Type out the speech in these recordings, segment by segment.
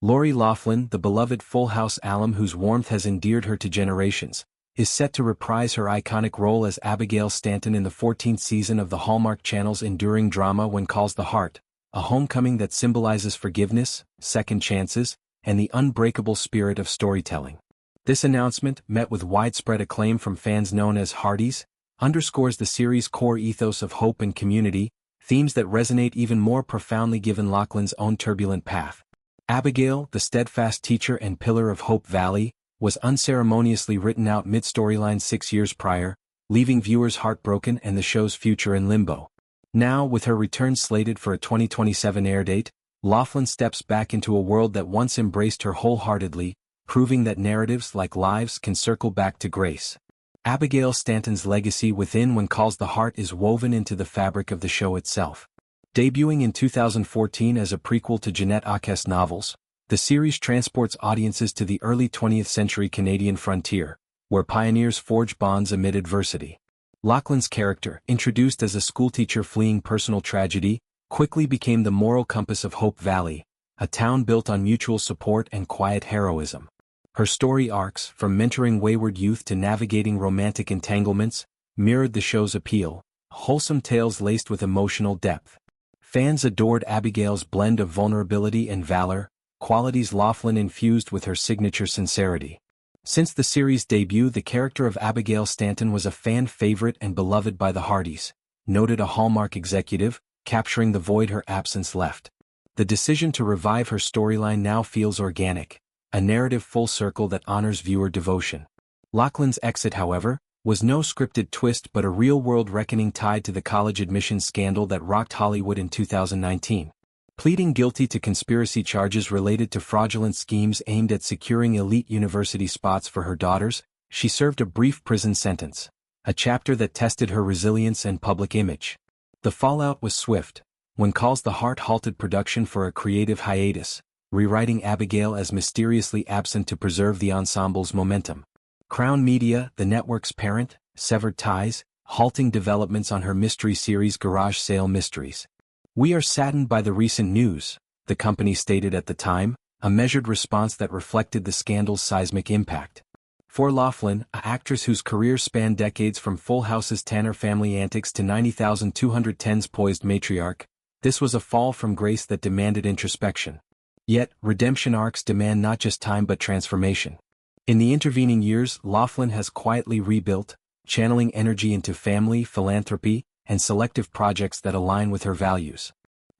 Lori Loughlin, the beloved Full House alum whose warmth has endeared her to generations, is set to reprise her iconic role as Abigail Stanton in the 14th season of the Hallmark Channel's enduring drama When Calls the Heart, a homecoming that symbolizes forgiveness, second chances, and the unbreakable spirit of storytelling. This announcement, met with widespread acclaim from fans known as Hearties, underscores the series' core ethos of hope and community, themes that resonate even more profoundly given Loughlin's own turbulent path. Abigail, the steadfast teacher and pillar of Hope Valley, was unceremoniously written out mid-storyline 6 years prior, leaving viewers heartbroken and the show's future in limbo. Now, with her return slated for a 2027 airdate, Loughlin steps back into a world that once embraced her wholeheartedly, proving that narratives like lives can circle back to grace. Abigail Stanton's legacy within When Calls the Heart is woven into the fabric of the show itself. Debuting in 2014 as a prequel to Jeanette Auquest's novels, the series transports audiences to the early 20th century Canadian frontier, where pioneers forge bonds amid adversity. Loughlin's character, introduced as a schoolteacher fleeing personal tragedy, quickly became the moral compass of Hope Valley, a town built on mutual support and quiet heroism. Her story arcs, from mentoring wayward youth to navigating romantic entanglements, mirrored the show's appeal, wholesome tales laced with emotional depth. Fans adored Abigail's blend of vulnerability and valor, qualities Loughlin infused with her signature sincerity. Since the series' debut, the character of Abigail Stanton was a fan favorite and beloved by the Hearties, noted a Hallmark executive, capturing the void her absence left. The decision to revive her storyline now feels organic, a narrative full circle that honors viewer devotion. Loughlin's exit, however, was no scripted twist but a real-world reckoning tied to the college admissions scandal that rocked Hollywood in 2019. Pleading guilty to conspiracy charges related to fraudulent schemes aimed at securing elite university spots for her daughters, she served a brief prison sentence, a chapter that tested her resilience and public image. The fallout was swift. When Calls the Heart halted production for a creative hiatus, rewriting Abigail as mysteriously absent to preserve the ensemble's momentum. Crown Media, the network's parent, severed ties, halting developments on her mystery series Garage Sale Mysteries. "We are saddened by the recent news," the company stated at the time, a measured response that reflected the scandal's seismic impact. For Loughlin, an actress whose career spanned decades from Full House's Tanner family antics to 90,210's poised matriarch, this was a fall from grace that demanded introspection. Yet, redemption arcs demand not just time but transformation. In the intervening years, Loughlin has quietly rebuilt, channeling energy into family, philanthropy, and selective projects that align with her values.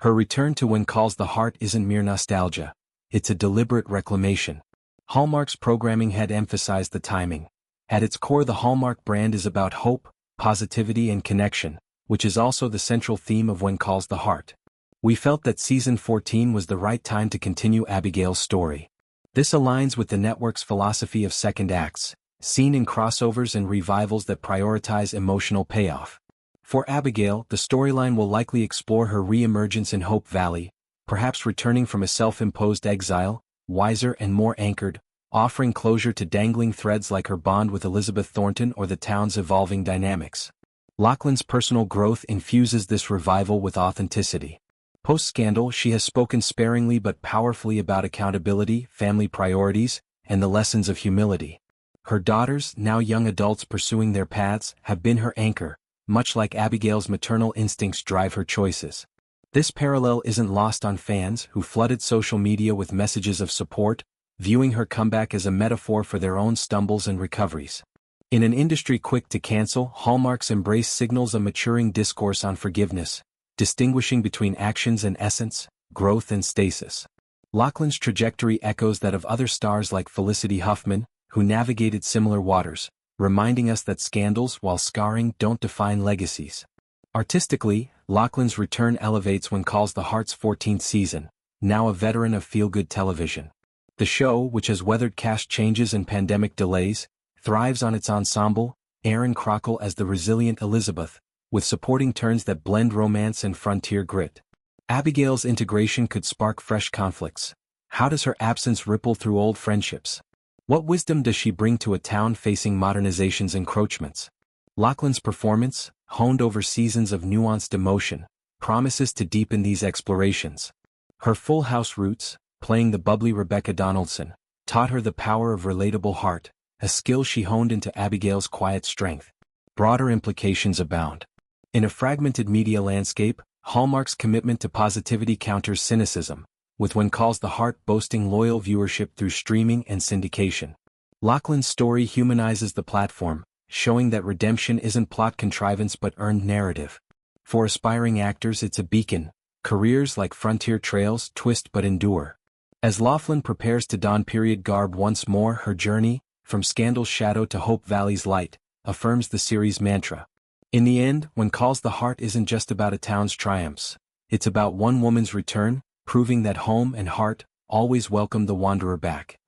Her return to When Calls the Heart isn't mere nostalgia, it's a deliberate reclamation. Hallmark's programming had emphasized the timing. At its core, the Hallmark brand is about hope, positivity, and connection, which is also the central theme of When Calls the Heart. We felt that Season 14 was the right time to continue Abigail's story. This aligns with the network's philosophy of second acts, seen in crossovers and revivals that prioritize emotional payoff. For Abigail, the storyline will likely explore her re-emergence in Hope Valley, perhaps returning from a self-imposed exile, wiser and more anchored, offering closure to dangling threads like her bond with Elizabeth Thornton or the town's evolving dynamics. Loughlin's personal growth infuses this revival with authenticity. Post-scandal, she has spoken sparingly but powerfully about accountability, family priorities, and the lessons of humility. Her daughters, now young adults pursuing their paths, have been her anchor, much like Abigail's maternal instincts drive her choices. This parallel isn't lost on fans who flooded social media with messages of support, viewing her comeback as a metaphor for their own stumbles and recoveries. In an industry quick to cancel, Hallmark's embrace signals a maturing discourse on forgiveness, distinguishing between actions and essence, growth and stasis. Loughlin's trajectory echoes that of other stars like Felicity Huffman, who navigated similar waters, reminding us that scandals, while scarring, don't define legacies. Artistically, Loughlin's return elevates When Calls the Heart's 14th season, now a veteran of feel-good television. The show, which has weathered cast changes and pandemic delays, thrives on its ensemble, Erin Crockle as the resilient Elizabeth, with supporting turns that blend romance and frontier grit. Abigail's integration could spark fresh conflicts. How does her absence ripple through old friendships? What wisdom does she bring to a town facing modernization's encroachments? Loughlin's performance, honed over seasons of nuanced emotion, promises to deepen these explorations. Her Full House roots, playing the bubbly Rebecca Donaldson, taught her the power of relatable heart, a skill she honed into Abigail's quiet strength. Broader implications abound. In a fragmented media landscape, Hallmark's commitment to positivity counters cynicism, with When Calls the Heart boasting loyal viewership through streaming and syndication. Loughlin's story humanizes the platform, showing that redemption isn't plot contrivance but earned narrative. For aspiring actors, it's a beacon. Careers like Frontier Trails twist but endure. As Loughlin prepares to don period garb once more, her journey, from Scandal's shadow to Hope Valley's light, affirms the series' mantra. In the end, When Calls the Heart isn't just about a town's triumphs. It's about one woman's return, proving that home and heart always welcome the wanderer back.